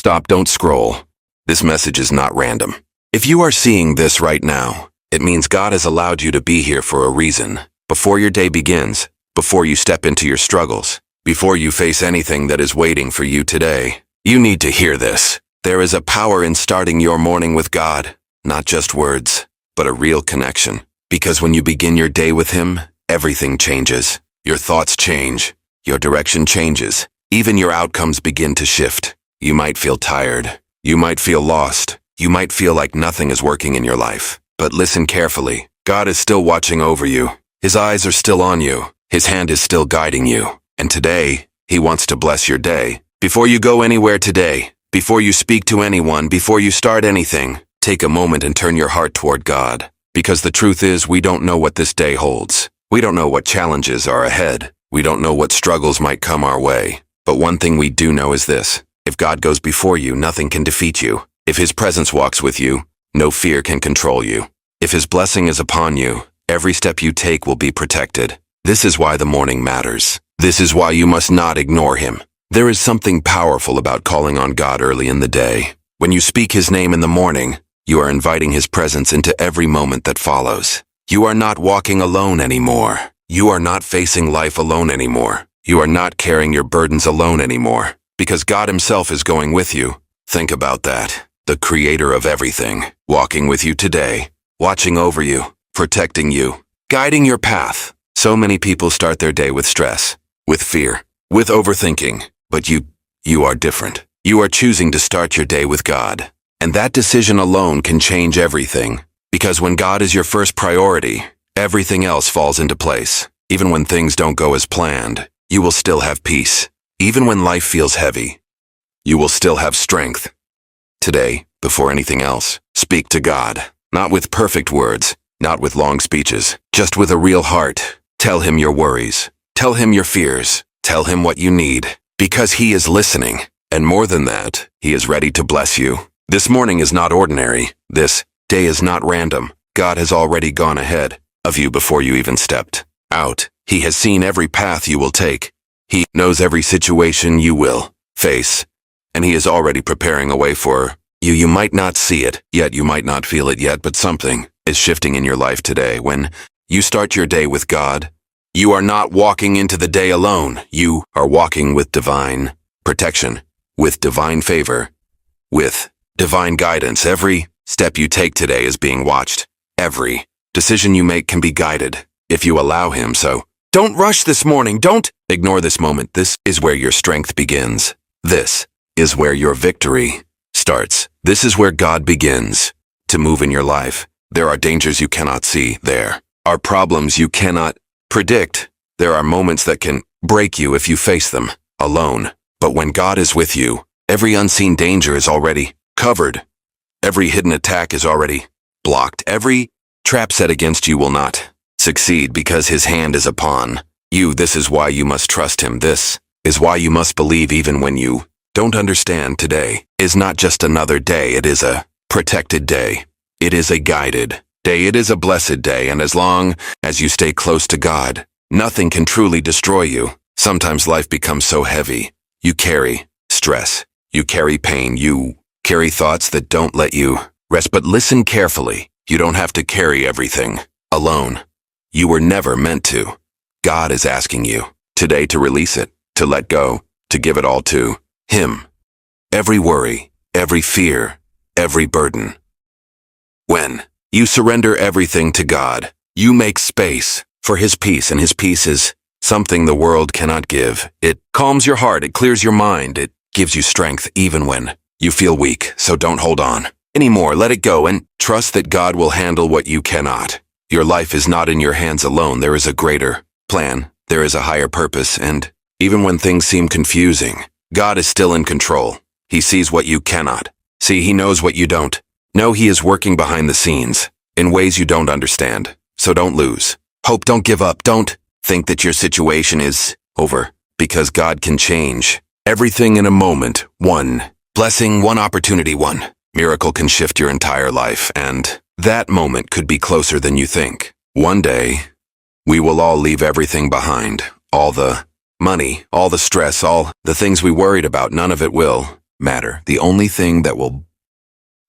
Stop, don't scroll. This message is not random. If you are seeing this right now, it means God has allowed you to be here for a reason. Before your day begins, before you step into your struggles, before you face anything that is waiting for you today, you need to hear this. There is a power in starting your morning with God, not just words, but a real connection. Because when you begin your day with Him, everything changes. Your thoughts change. Your direction changes. Even your outcomes begin to shift. You might feel tired. You might feel lost. You might feel like nothing is working in your life. But listen carefully. God is still watching over you. His eyes are still on you. His hand is still guiding you. And today, He wants to bless your day. Before you go anywhere today, before you speak to anyone, before you start anything, take a moment and turn your heart toward God. Because the truth is, we don't know what this day holds. We don't know what challenges are ahead. We don't know what struggles might come our way. But one thing we do know is this. If God goes before you, nothing can defeat you. If His presence walks with you, no fear can control you. If His blessing is upon you, every step you take will be protected. This is why the morning matters. This is why you must not ignore Him. There is something powerful about calling on God early in the day. When you speak His name in the morning, you are inviting His presence into every moment that follows. You are not walking alone anymore. You are not facing life alone anymore. You are not carrying your burdens alone anymore. Because God Himself is going with you. Think about that. The Creator of everything, walking with you today, watching over you, protecting you, guiding your path. So many people start their day with stress, with fear, with overthinking. But you are different. You are choosing to start your day with God. And that decision alone can change everything. Because when God is your first priority, everything else falls into place. Even when things don't go as planned, you will still have peace. Even when life feels heavy, you will still have strength. Today, before anything else, speak to God. Not with perfect words, not with long speeches, just with a real heart. Tell Him your worries. Tell Him your fears. Tell Him what you need. Because He is listening. And more than that, He is ready to bless you. This morning is not ordinary. This day is not random. God has already gone ahead of you before you even stepped out. He has seen every path you will take. He knows every situation you will face. And He is already preparing a way for you. You might not see it yet, you might not feel it yet, but something is shifting in your life today. When you start your day with God, you are not walking into the day alone. You are walking with divine protection, with divine favor, with divine guidance. Every step you take today is being watched. Every decision you make can be guided if you allow Him. So don't rush this morning. Don't ignore this moment. This is where your strength begins. This is where your victory starts. This is where God begins to move in your life. There are dangers you cannot see. There are problems you cannot predict. There are moments that can break you if you face them alone. But when God is with you, every unseen danger is already covered. Every hidden attack is already blocked. Every trap set against you will not succeed because His hand is upon you. This is why you must trust Him. This is why you must believe even when you don't understand. Today is not just another day. It is a protected day. It is a guided day. It is a blessed day. And as long as you stay close to God, nothing can truly destroy you. Sometimes life becomes so heavy. You carry stress. You carry pain. You carry thoughts that don't let you rest. But listen carefully. You don't have to carry everything alone. You were never meant to. God is asking you today to release it, to let go, to give it all to Him. Every worry, every fear, every burden. When you surrender everything to God, you make space for His peace, and His peace is something the world cannot give. It calms your heart, it clears your mind, it gives you strength even when you feel weak. So don't hold on anymore. Let it go and trust that God will handle what you cannot. Your life is not in your hands alone. There is a greater plan. There is a higher purpose. And even when things seem confusing, God is still in control. He sees what you cannot see. He knows what you don't know. He is working behind the scenes in ways you don't understand. So don't lose hope. Don't give up. Don't think that your situation is over, because God can change everything in a moment. One blessing, one opportunity, one miracle can shift your entire life, and that moment could be closer than you think. One day, we will all leave everything behind. All the money, all the stress, all the things we worried about, none of it will matter. The only thing that will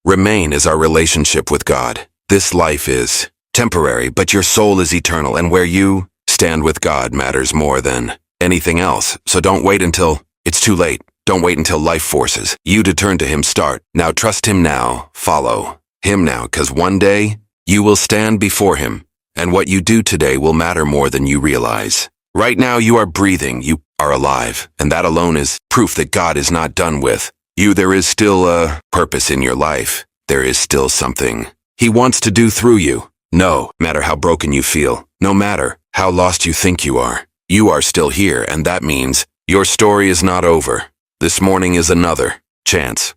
remain is our relationship with God. This life is temporary, but your soul is eternal, and where you stand with God matters more than anything else. So don't wait until it's too late. Don't wait until life forces you to turn to Him. Start now. Trust Him now. Follow Him now, because one day you will stand before Him, and what you do today will matter more than you realize. Right now you are breathing, you are alive, and that alone is proof that God is not done with you. There is still a purpose in your life. There is still something He wants to do through you. No matter how broken you feel, no matter how lost you think you are still here, and that means your story is not over. This morning is another chance,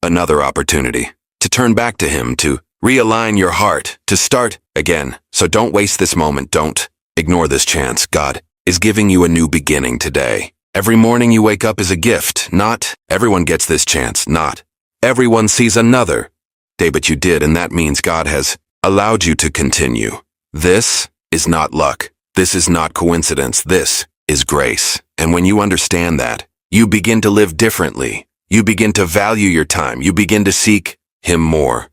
another opportunity to turn back to Him, to realign your heart, to start again. So don't waste this moment. Don't ignore this chance. God is giving you a new beginning today. Every morning you wake up is a gift. Not everyone gets this chance. Not everyone sees another day, but you did, and that means God has allowed you to continue. This is not luck. This is not coincidence. This is grace. And when you understand that, you begin to live differently. You begin to value your time. You begin to seek Him more.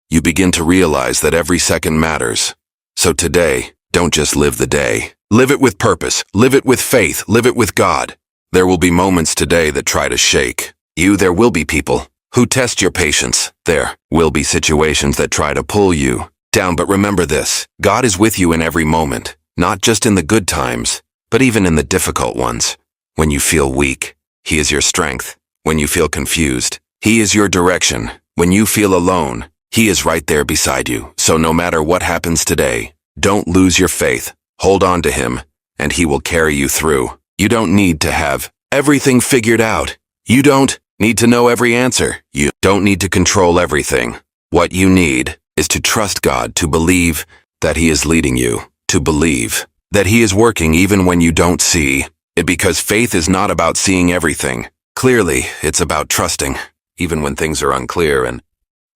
You begin to realize that every second matters. So today, don't just live the day. Live it with purpose. Live it with faith. Live it with God. There will be moments today that try to shake you. There will be people who test your patience. There will be situations that try to pull you down. But remember this: God is with you in every moment, not just in the good times, but even in the difficult ones. When you feel weak, He is your strength. When you feel confused, He is your direction. When you feel alone, He is right there beside you. So no matter what happens today, don't lose your faith. Hold on to Him, and He will carry you through. You don't need to have everything figured out. You don't need to know every answer. You don't need to control everything. What you need is to trust God, to believe that He is leading you, to believe that He is working even when you don't see it, because faith is not about seeing everything clearly. It's about trusting, even when things are unclear. And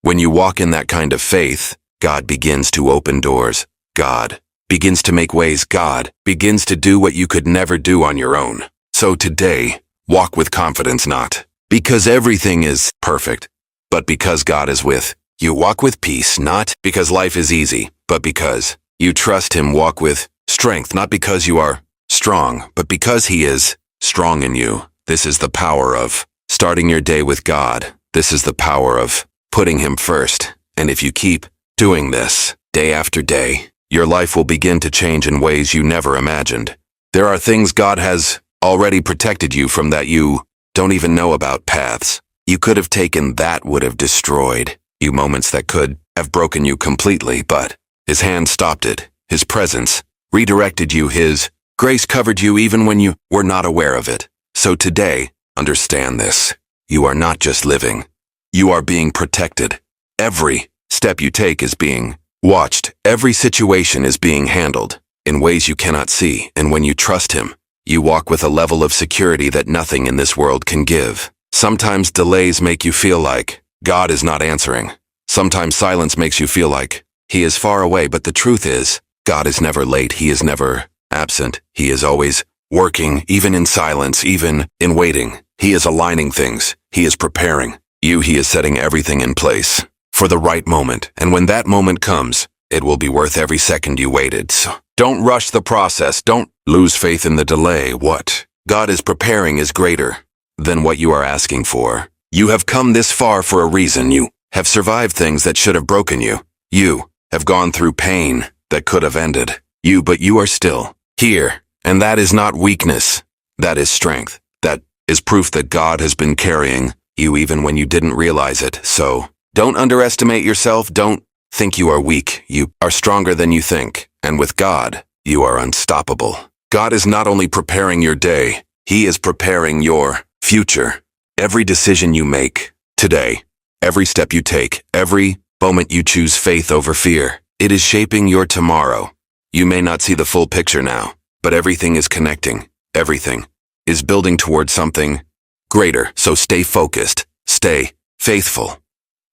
when you walk in that kind of faith, God begins to open doors. God begins to make ways. God begins to do what you could never do on your own. So today, walk with confidence, not because everything is perfect, but because God is with you. Walk with peace, not because life is easy, but because you trust Him. Walk with strength, not because you are strong, but because He is strong in you. This is the power of starting your day with God. This is the power of putting Him first. And if you keep doing this day after day, your life will begin to change in ways you never imagined. There are things God has already protected you from that you don't even know about. Paths you could have taken that would have destroyed you, moments that could have broken you completely, but His hand stopped it. His presence redirected you. His grace covered you even when you were not aware of it. So today, understand this: you are not just living. You are being protected. Every step you take is being watched. Every situation is being handled in ways you cannot see. And when you trust Him, you walk with a level of security that nothing in this world can give. Sometimes delays make you feel like God is not answering. Sometimes silence makes you feel like He is far away. But the truth is, God is never late. He is never absent. He is always working, even in silence, even in waiting. He is aligning things. He is preparing you. He is setting everything in place for the right moment. And when that moment comes, it will be worth every second you waited. So don't rush the process. Don't lose faith in the delay. What God is preparing is greater than what you are asking for. You have come this far for a reason. You have survived things that should have broken you. You have gone through pain that could have ended you, but you are still here. And that is not weakness. That is strength. That is proof that God has been carrying you even when you didn't realize it. So don't underestimate yourself. Don't think you are weak. You are stronger than you think. And with God, you are unstoppable. God is not only preparing your day, He is preparing your future. Every decision you make today, every step you take, every moment you choose faith over fear, it is shaping your tomorrow. You may not see the full picture now, but everything is connecting. Everything is building towards something greater. So stay focused, stay faithful,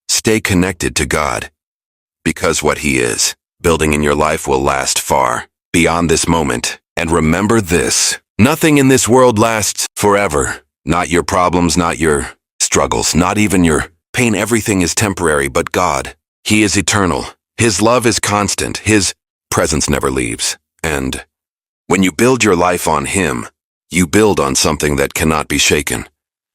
stay connected to God, because what He is building in your life will last far beyond this moment. And remember this: nothing in this world lasts forever. Not your problems, not your struggles, not even your pain. Everything is temporary, but God, He is eternal. His love is constant. His presence never leaves. And when you build your life on Him, you build on something that cannot be shaken.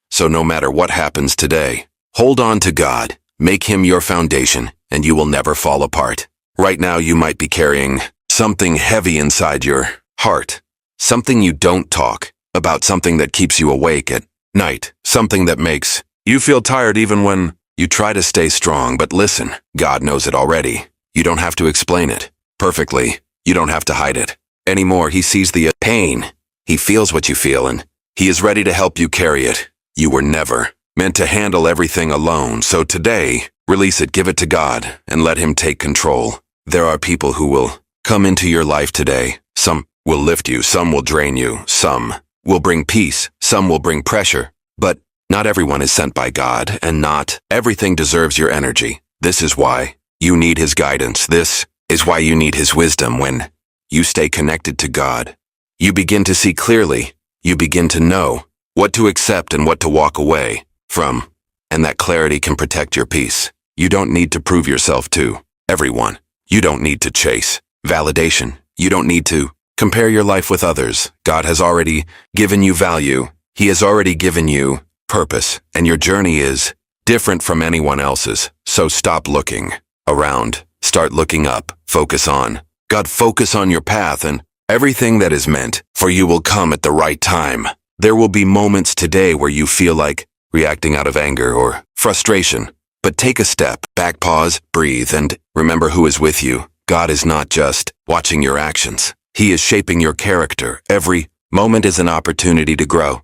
So no matter what happens today, hold on to God, make Him your foundation, and you will never fall apart. Right now you might be carrying something heavy inside your heart, something you don't talk about, something that keeps you awake at night, something that makes you feel tired even when you try to stay strong. But listen, God knows it already. You don't have to explain it perfectly. You don't have to hide it anymore. He sees the pain. He feels what you feel, and He is ready to help you carry it. You were never meant to handle everything alone, so today, release it, give it to God, and let Him take control. There are people who will come into your life today. Some will lift you, some will drain you, some will bring peace, some will bring pressure. But not everyone is sent by God, and not everything deserves your energy. This is why you need His guidance. This is why you need His wisdom. When you stay connected to God, you begin to see clearly. You begin to know what to accept and what to walk away from, and that clarity can protect your peace. You don't need to prove yourself to everyone. You don't need to chase validation. You don't need to compare your life with others. God has already given you value. He has already given you purpose, and your journey is different from anyone else's. So stop looking around. Start looking up. Focus on God. Focus on your path, and everything that is meant for you will come at the right time. There will be moments today where you feel like reacting out of anger or frustration. But take a step back, pause, breathe, and remember who is with you. God is not just watching your actions. He is shaping your character. Every moment is an opportunity to grow.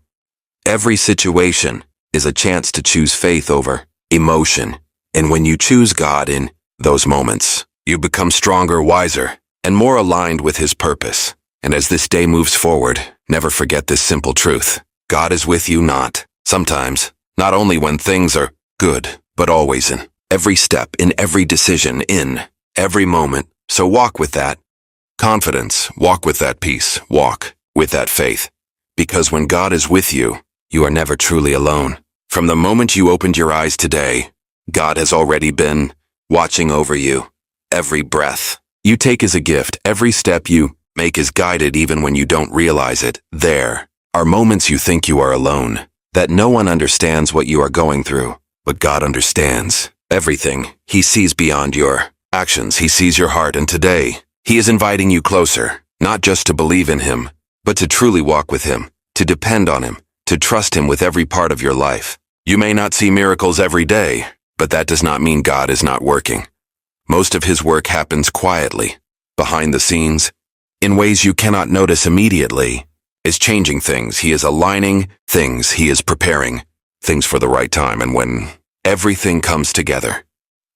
Every situation is a chance to choose faith over emotion. And when you choose God in those moments, you become stronger, wiser, and more aligned with His purpose. And as this day moves forward, never forget this simple truth. God is with you, not sometimes, not only when things are good, but always, in every step, in every decision, in every moment. So walk with that confidence, walk with that peace, walk with that faith. Because when God is with you, you are never truly alone. From the moment you opened your eyes today, God has already been watching over you. Every breath you take is a gift. Every step you make is guided even when you don't realize it. There are moments you think you are alone, that no one understands what you are going through. But God understands everything. He sees beyond your actions. He sees your heart. And today, He is inviting you closer, not just to believe in Him, but to truly walk with Him, to depend on Him, to trust Him with every part of your life. You may not see miracles every day, but that does not mean God is not working. Most of His work happens quietly, behind the scenes, in ways you cannot notice immediately. Is changing things. He is aligning things. He is preparing things for the right time. And when everything comes together,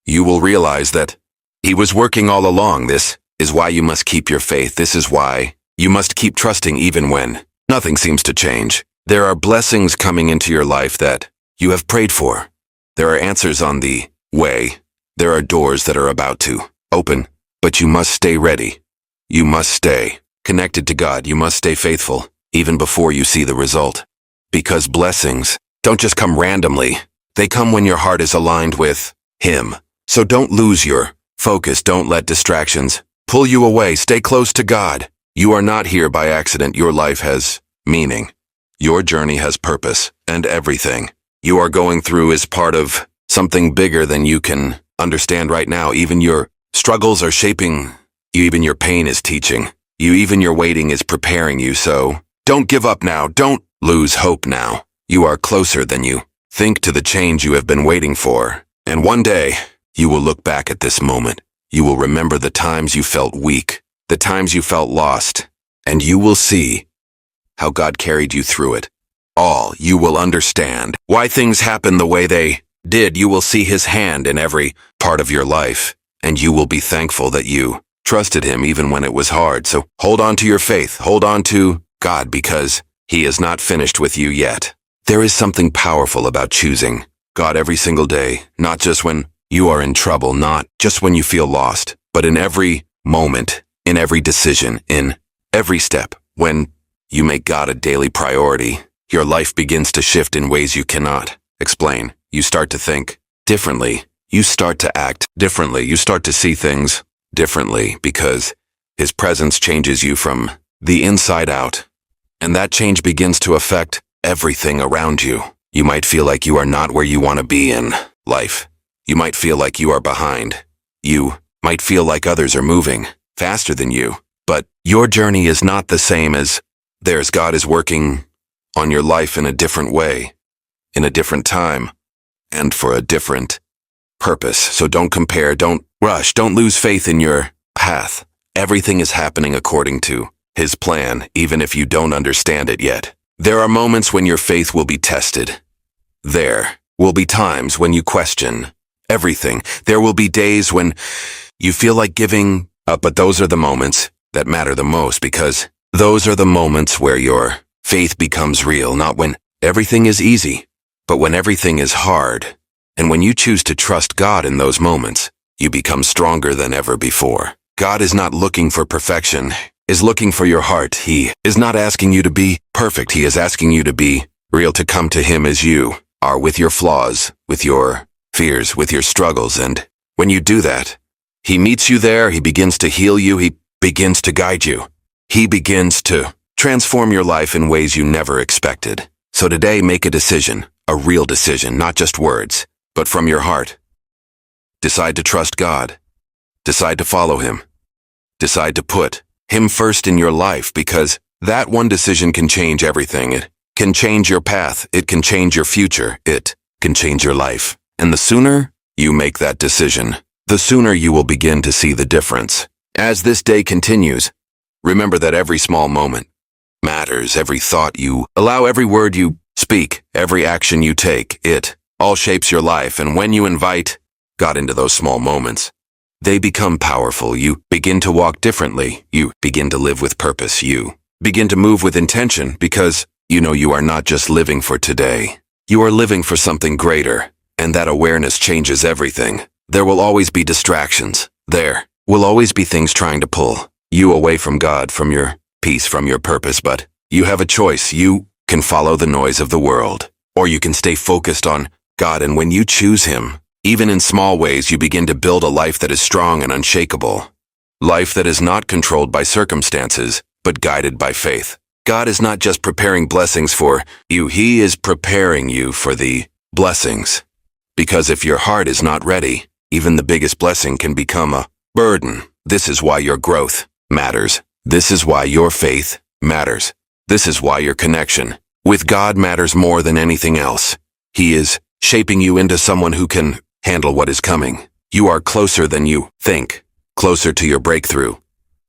you will realize that He was working all along. This is why you must keep your faith. This is why you must keep trusting even when nothing seems to change. There are blessings coming into your life that you have prayed for. There are answers on the way. There are doors that are about to open, but you must stay ready. You must stay connected to God. You must stay faithful even before you see the result. Because blessings don't just come randomly. They come when your heart is aligned with Him. So don't lose your focus. Don't let distractions pull you away. Stay close to God. You are not here by accident. Your life has meaning. Your journey has purpose, and everything you are going through is part of something bigger than you can understand right now. Even your struggles are shaping you. Even your pain is teaching you. Even your waiting is preparing you. So don't give up now. Don't lose hope now. You are closer than you think to the change you have been waiting for. And one day, you will look back at this moment. You will remember the times you felt weak, the times you felt lost, and you will see how God carried you through it all. You will understand why things happened the way they did. You will see His hand in every part of your life, and you will be thankful that you trusted Him even when it was hard. So hold on to your faith. Hold on to God, because He is not finished with you yet. There is something powerful about choosing God every single day, not just when you are in trouble, not just when you feel lost, but in every moment, in every decision, in every step. When you make God a daily priority, your life begins to shift in ways you cannot explain. You start to think differently. You start to act differently. You start to see things differently because His presence changes you from the inside out. And that change begins to affect everything around you. You might feel like you are not where you want to be in life. You might feel like you are behind. You might feel like others are moving faster than you. But your journey is not the same as theirs. God is working on your life in a different way, in a different time, and for a different purpose. So don't compare, don't rush, don't lose faith in your path. Everything is happening according to His plan, even if you don't understand it yet. There are moments when your faith will be tested. There will be times when you question everything. There will be days when you feel like giving up, but those are the moments that matter the most, because those are the moments where your faith becomes real, not when everything is easy, but when everything is hard. And when you choose to trust God in those moments, you become stronger than ever before. God is not looking for perfection, is looking for your heart. He is not asking you to be perfect. He is asking you to be real, to come to Him as you are, with your flaws, with your fears, with your struggles. And when you do that, He meets you there. He begins to heal you. He begins to guide you. He begins to transform your life in ways you never expected. So today, make a decision, a real decision, not just words, but from your heart. Decide to trust God. Decide to follow Him. Decide to put Him first in your life, because that one decision can change everything. It can change your path. It can change your future. It can change your life. And the sooner you make that decision, the sooner you will begin to see the difference. As this day continues, remember that every small moment matters. Every thought you allow, every word you speak, every action you take, it all shapes your life. And when you invite God into those small moments, they become powerful. You begin to walk differently. You begin to live with purpose. You begin to move with intention, because you know you are not just living for today. You are living for something greater, and that awareness changes everything. There will always be distractions. There will always be things trying to pull you away from God, from your peace, from your purpose. But you have a choice. You can follow the noise of the world, or you can stay focused on God. And when you choose Him, even in small ways, you begin to build a life that is strong and unshakable. Life that is not controlled by circumstances, but guided by faith. God is not just preparing blessings for you. He is preparing you for the blessings. Because if your heart is not ready, even the biggest blessing can become a burden. This is why your growth matters. This is why your faith matters. This is why your connection with God matters more than anything else. He is shaping you into someone who can handle what is coming. You are closer than you think, closer to your breakthrough,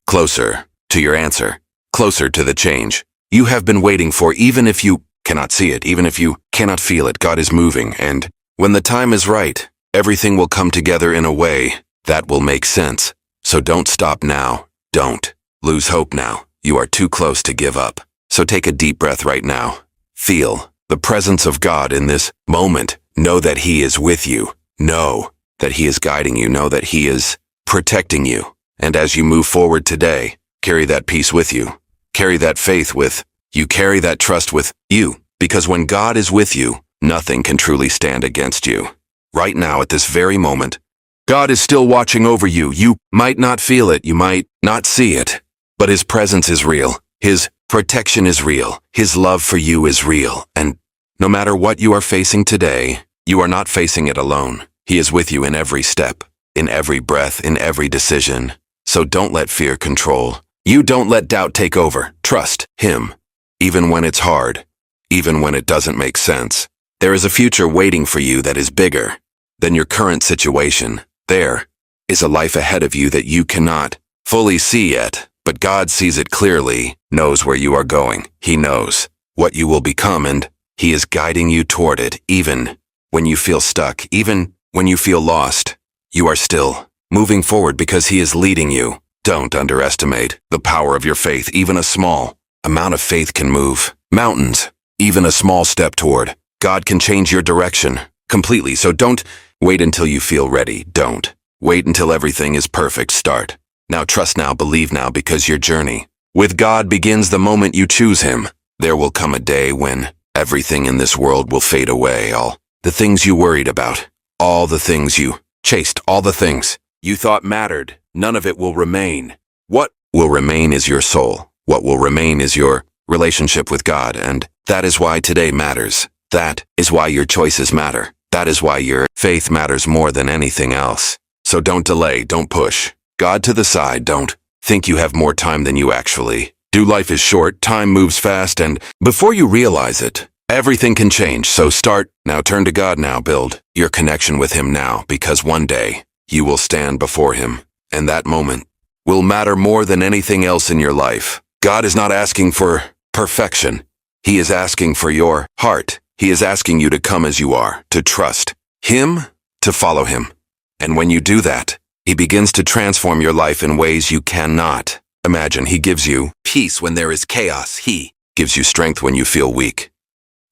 closer to your answer, closer to the change you have been waiting for. Even if you cannot see it, even if you cannot feel it, God is moving. And when the time is right, everything will come together in a way that will make sense. So don't stop now. Don't lose hope now. You are too close to give up. So take a deep breath right now. Feel the presence of God in this moment. Know that He is with you. Know that He is guiding you. Know that He is protecting you. And as you move forward today, carry that peace with you. Carry that faith with you. Carry that trust with you. Because when God is with you, nothing can truly stand against you. Right now, at this very moment, God is still watching over you. You might not feel it. You might not see it. But His presence is real. His protection is real. His love for you is real. And no matter what you are facing today, you are not facing it alone. He is with you in every step, in every breath, in every decision. So don't let fear control you. Don't let doubt take over. Trust Him, even when it's hard, even when it doesn't make sense. There is a future waiting for you that is bigger than your current situation. There is a life ahead of you that you cannot fully see yet, but God sees it clearly, knows where you are going. He knows what you will become, and He is guiding you toward it. Even when you feel stuck, even when you feel lost, you are still moving forward because He is leading you. Don't underestimate the power of your faith. Even a small amount of faith can move mountains. Even a small step toward God can change your direction completely. So don't wait until you feel ready. Don't wait until everything is perfect. Start now. Trust now. Believe now, because your journey with God begins the moment you choose Him. There will come a day when everything in this world will fade away. All The things you worried about, all the things you chased, all the things you thought mattered, none of it will remain. What will remain is your soul. What will remain is your relationship with God, and that is why today matters. That is why your choices matter. That is why your faith matters more than anything else. So don't delay, don't push God to the side, don't think you have more time than you actually do. Life is short, time moves fast, and before you realize it, everything can change. So start now, turn to God now, build your connection with Him now, because one day you will stand before Him, and that moment will matter more than anything else in your life. God is not asking for perfection. He is asking for your heart. He is asking you to come as you are, to trust Him, to follow Him. And when you do that, He begins to transform your life in ways you cannot imagine. He gives you peace when there is chaos. He gives you strength when you feel weak.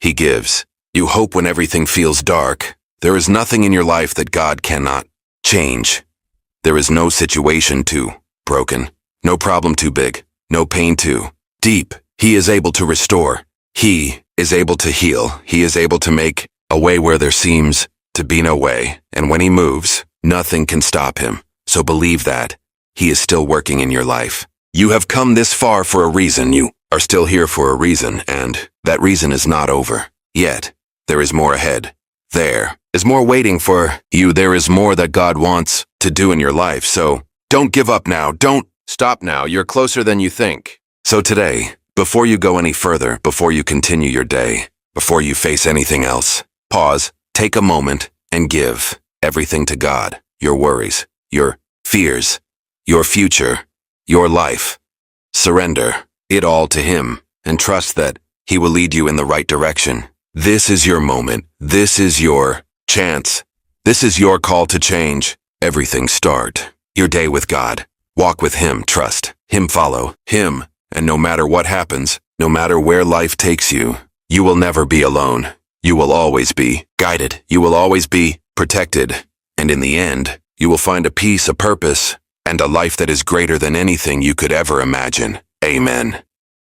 He gives you hope when everything feels dark. There is nothing in your life that God cannot change. There is no situation too broken, no problem too big, no pain too deep. He is able to restore. He is able to heal. He is able to make a way where there seems to be no way. And when He moves, nothing can stop Him. So believe that He is still working in your life. You have come this far for a reason. You are still here for a reason, and that reason is not over yet. There is more ahead. There is more waiting for you. There is more that God wants to do in your life. So don't give up now. Don't stop now. You're closer than you think. So today, before you go any further, before you continue your day, before you face anything else, pause, take a moment, and give everything to God. Your worries, your fears, your future, your life. Surrender it all to Him and trust that He will lead you in the right direction. This is your moment. This is your chance. This is your call to change everything. Start your day with God. Walk with Him. Trust Him. Follow Him. And no matter what happens, no matter where life takes you, you will never be alone. You will always be guided. You will always be protected. And in the end, you will find a peace, a purpose, and a life that is greater than anything you could ever imagine. Amen.